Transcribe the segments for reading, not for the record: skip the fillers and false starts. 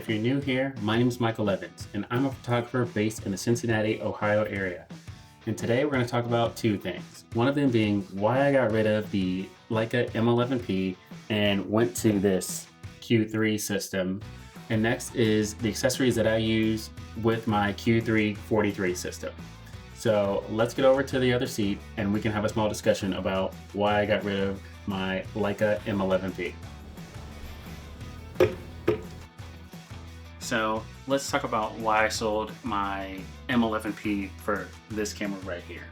If you're new here, my name is Michael Evans, and I'm a photographer based in the Cincinnati, Ohio area. And today we're going to talk about two things. One of them being why I got rid of the Leica M11-P and went to this Q3 system. And next is the accessories that I use with my Q3 43 system. So let's get over to the other seat and we can have a small discussion about why I got rid of my Leica M11-P. So let's talk about why I sold my M11-P for this camera right here.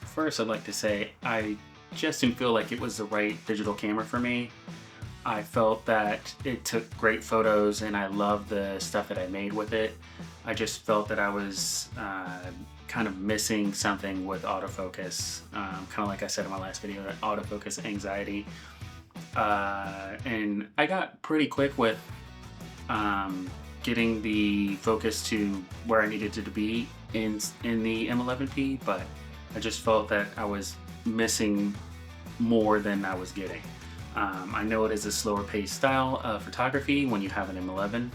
First, I'd like to say I just didn't feel like it was the right digital camera for me. I felt that it took great photos and I loved the stuff that I made with it. I just felt that I was kind of missing something with autofocus. Kind of like I said in my last video, that autofocus anxiety. And I got pretty quick with getting the focus to where I needed it to be in the M11-P, but I just felt that I was missing more than I was getting. I know it is a slower paced style of photography when you have an M11,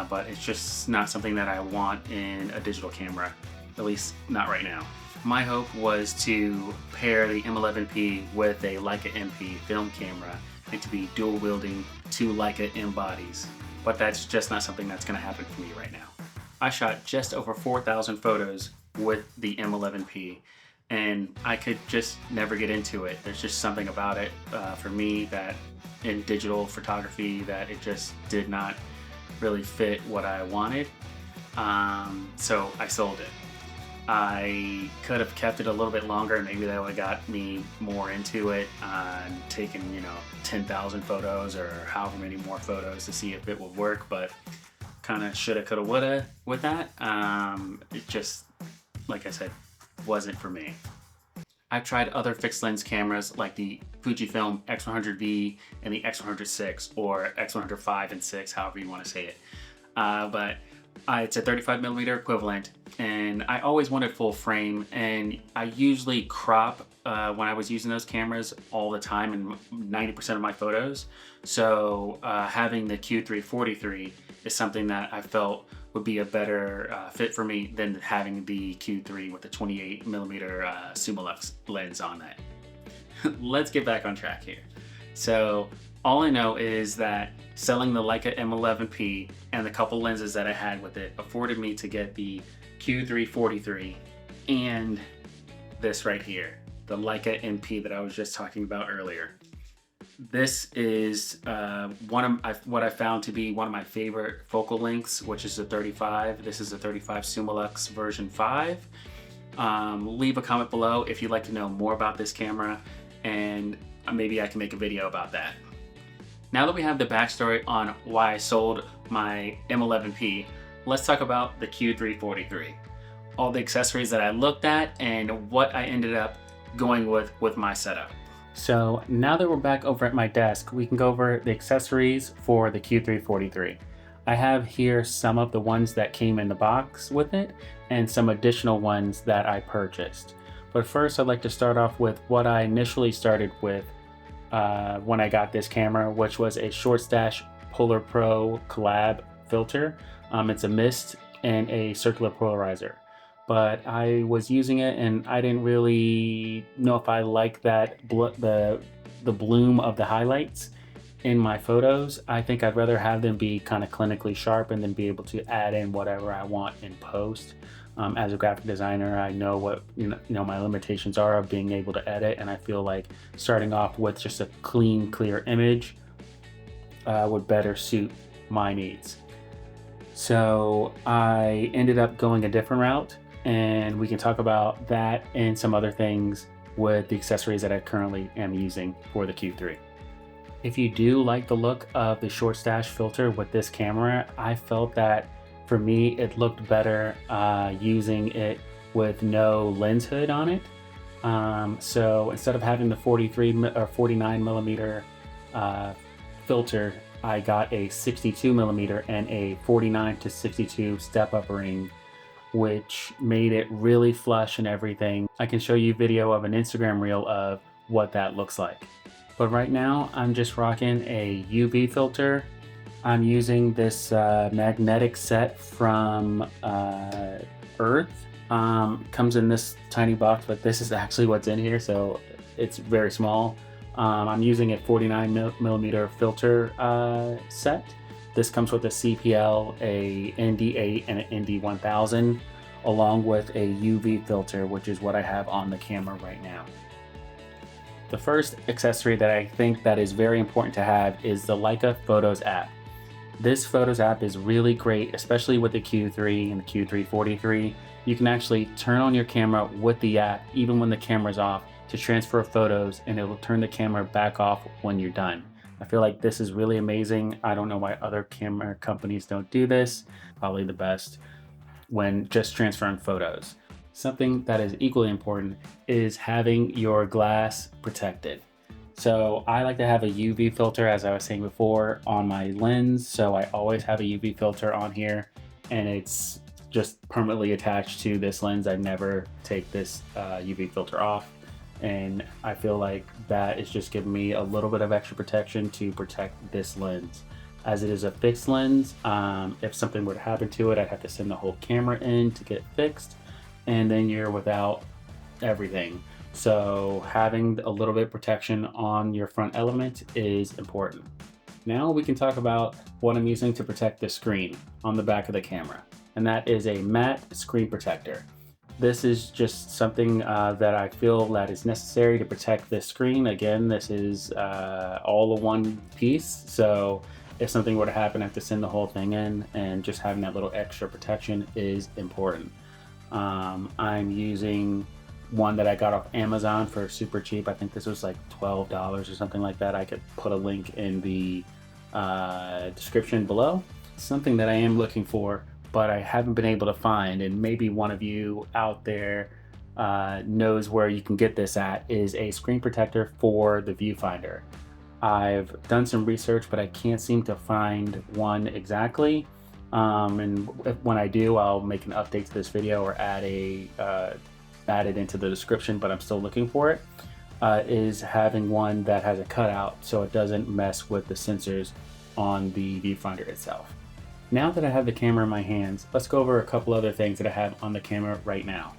but it's just not something that I want in a digital camera, at least not right now. My hope was to pair the M11-P with a Leica MP film camera and to be dual wielding two Leica M bodies, but that's just not something that's going to happen for me right now. I shot just over 4,000 photos with the M11-P and I could just never get into it. There's just something about it for me that in digital photography that it just did not really fit what I wanted. So I sold it. I could have kept it a little bit longer and maybe that would have got me more into it, taking 10,000 photos or however many more photos to see if it would work, but kind of shoulda, coulda, woulda with that. It just, like I said, wasn't for me. I've tried other fixed lens cameras like the Fujifilm X100V and the X100VI or X100V and 6, however you want to say it. But it's a 35mm equivalent and I always wanted full frame, and I usually crop when I was using those cameras all the time in 90% of my photos. So having the Q3-43 is something that I felt would be a better fit for me than having the Q3 with the 28mm Summilux lens on that. Let's get back on track here. So all I know is that selling the Leica M11-P and the couple lenses that I had with it afforded me to get the Q3-43 and this right here, the Leica MP that I was just talking about earlier. This is what I found to be one of my favorite focal lengths, which is the 35. This is the 35 Summilux version 5. Leave a comment below if you'd like to know more about this camera, and maybe I can make a video about that. Now that we have the backstory on why I sold my M11-P, let's talk about the Q3-43. All the accessories that I looked at and what I ended up going with my setup. So now that we're back over at my desk, we can go over the accessories for the Q3-43. I have here some of the ones that came in the box with it and some additional ones that I purchased. But first I'd like to start off with what I initially started with when I got this camera, which was a Shortstache Polar Pro collab filter. It's a mist and a circular polarizer. But I was using it and I didn't really know if I liked that the bloom of the highlights in my photos. I think I'd rather have them be kind of clinically sharp and then be able to add in whatever I want in post. As a graphic designer, I know what my limitations are of being able to edit, and I feel like starting off with just a clean, clear image would better suit my needs. So I ended up going a different route, and we can talk about that and some other things with the accessories that I currently am using for the Q3. If you do like the look of the Shortstache filter with this camera, I felt that for me it looked better using it with no lens hood on it. So instead of having the 43 or 49mm filter, I got a 62mm and a 49-62 step-up ring, which made it really flush and everything. I can show you video of an Instagram reel of what that looks like. But right now I'm just rocking a UV filter I'm using this magnetic set from Earth. Comes in this tiny box, but this is actually what's in here, so it's very small. I'm using a 49 millimeter filter set. This comes with a CPL, a ND8, and an ND1000, along with a UV filter, which is what I have on the camera right now. The first accessory that I think that is very important to have is the Leica Fotos app. This Photos app is really great, especially with the Q3 and the Q3-43. You can actually turn on your camera with the app, even when the camera's off, to transfer photos, and it will turn the camera back off when you're done. I feel like this is really amazing. I don't know why other camera companies don't do this. Probably the best when just transferring photos. Something that is equally important is having your glass protected. So I like to have a UV filter, as I was saying before, on my lens. So I always have a UV filter on here, and it's just permanently attached to this lens. I never take this UV filter off. And I feel like that is just giving me a little bit of extra protection to protect this lens. As it is a fixed lens, if something were to happen to it, I'd have to send the whole camera in to get it fixed, and then you're without everything. So having a little bit of protection on your front element is important. Now we can talk about what I'm using to protect the screen on the back of the camera, and that is a matte screen protector. This is just something that I feel that is necessary to protect this screen. Again, this is all in one piece, so if something were to happen, I have to send the whole thing in, and just having that little extra protection is important. I'm using one that I got off Amazon for super cheap. I think this was like $12 or something like that. I could put a link in the description below. Something that I am looking for, but I haven't been able to find, and maybe one of you out there knows where you can get this at, is a screen protector for the viewfinder. I've done some research, but I can't seem to find one exactly. And when I do, I'll make an update to this video or add it into the description, but I'm still looking for it. Is having one that has a cutout so it doesn't mess with the sensors on the viewfinder itself. Now that I have the camera in my hands, let's go over a couple other things that I have on the camera right now.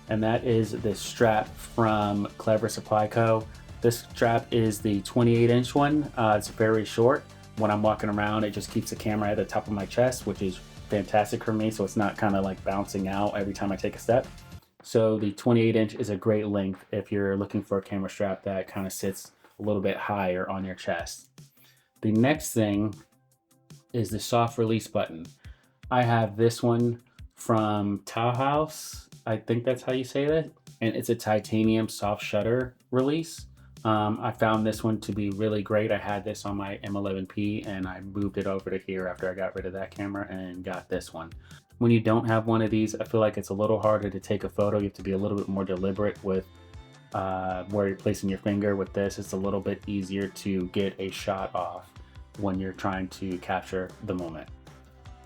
And that is this strap from Clever Supply Co. This strap is the 28-inch one. It's very short. When I'm walking around, it just keeps the camera at the top of my chest, which is fantastic for me, so it's not kind of like bouncing out every time I take a step. So the 28-inch is a great length if you're looking for a camera strap that kind of sits a little bit higher on your chest. The next thing is the soft release button. I have this one from Tauhaus. I think that's how you say that. And it's a titanium soft shutter release. I found this one to be really great. I had this on my M11-P, and I moved it over to here after I got rid of that camera and got this one. When you don't have one of these, I feel like it's a little harder to take a photo. You have to be a little bit more deliberate with where you're placing your finger. With this, it's a little bit easier to get a shot off when you're trying to capture the moment.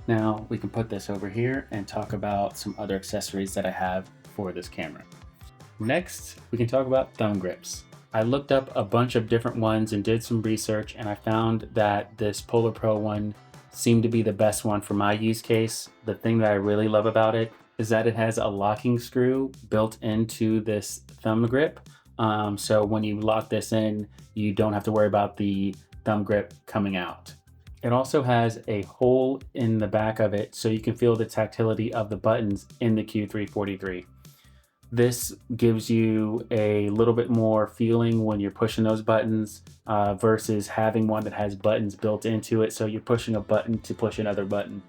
Now we can put this over here and talk about some other accessories that I have for this camera. Next, we can talk about thumb grips. I looked up a bunch of different ones and did some research, and I found that this Polar Pro one seemed to be the best one for my use case. The thing that I really love about it is that it has a locking screw built into this thumb grip. So when you lock this in, you don't have to worry about the thumb grip coming out. It also has a hole in the back of it so you can feel the tactility of the buttons in the Q3-43. This gives you a little bit more feeling when you're pushing those buttons versus having one that has buttons built into it. So you're pushing a button to push another button.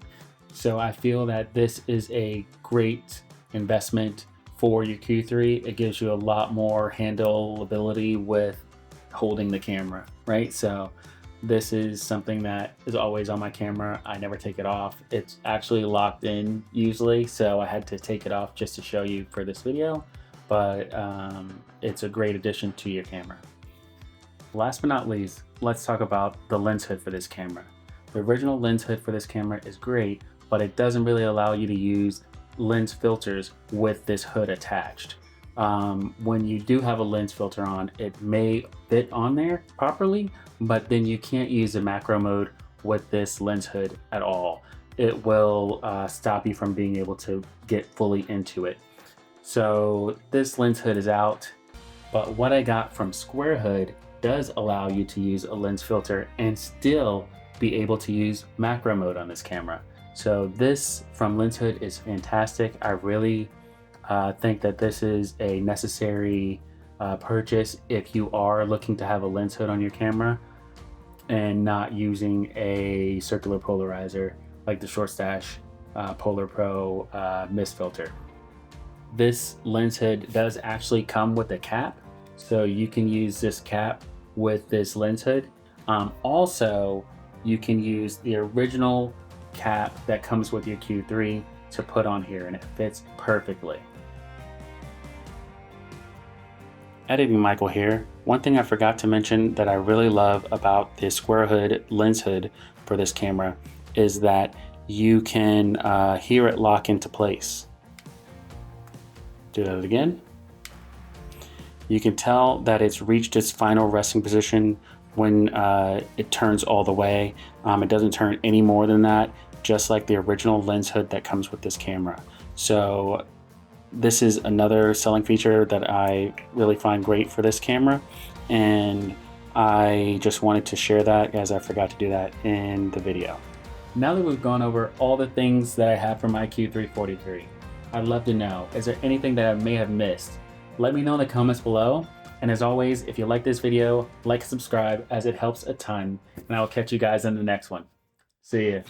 So I feel that this is a great investment for your Q3. It gives you a lot more handleability with holding the camera, right? So this is something that is always on my camera. I never take it off. It's actually locked in usually, so I had to take it off just to show you for this video, but it's a great addition to your camera. Last but not least, let's talk about the lens hood for this camera. The original lens hood for this camera is great, but it doesn't really allow you to use lens filters with this hood attached. When you do have a lens filter on, it may fit on there properly, but then you can't use the macro mode with this lens hood at all. It will stop you from being able to get fully into it. So this lens hood is out, but what I got from Square Hood does allow you to use a lens filter and still be able to use macro mode on this camera. So this from Lens Hood is fantastic. I really think that this is a necessary purchase if you are looking to have a lens hood on your camera and not using a circular polarizer like the Shortstache Polar Pro mist filter. This lens hood does actually come with a cap, so you can use this cap with this lens hood. Also, you can use the original cap that comes with your Q3 to put on here, and it fits perfectly. Editing Michael here. One thing I forgot to mention that I really love about this Square Hood lens hood for this camera is that you can hear it lock into place. Do that again. You can tell that it's reached its final resting position when it turns all the way. It doesn't turn any more than that, just like the original lens hood that comes with this camera. So this is another selling feature that I really find great for this camera, and I just wanted to share that as I forgot to do that in the video. Now that we've gone over all the things that I have for my Q343, I'd love to know, is there anything that I may have missed? Let me know in the comments below. And as always, if you like this video, like and subscribe as it helps a ton. And I will catch you guys in the next one. See ya.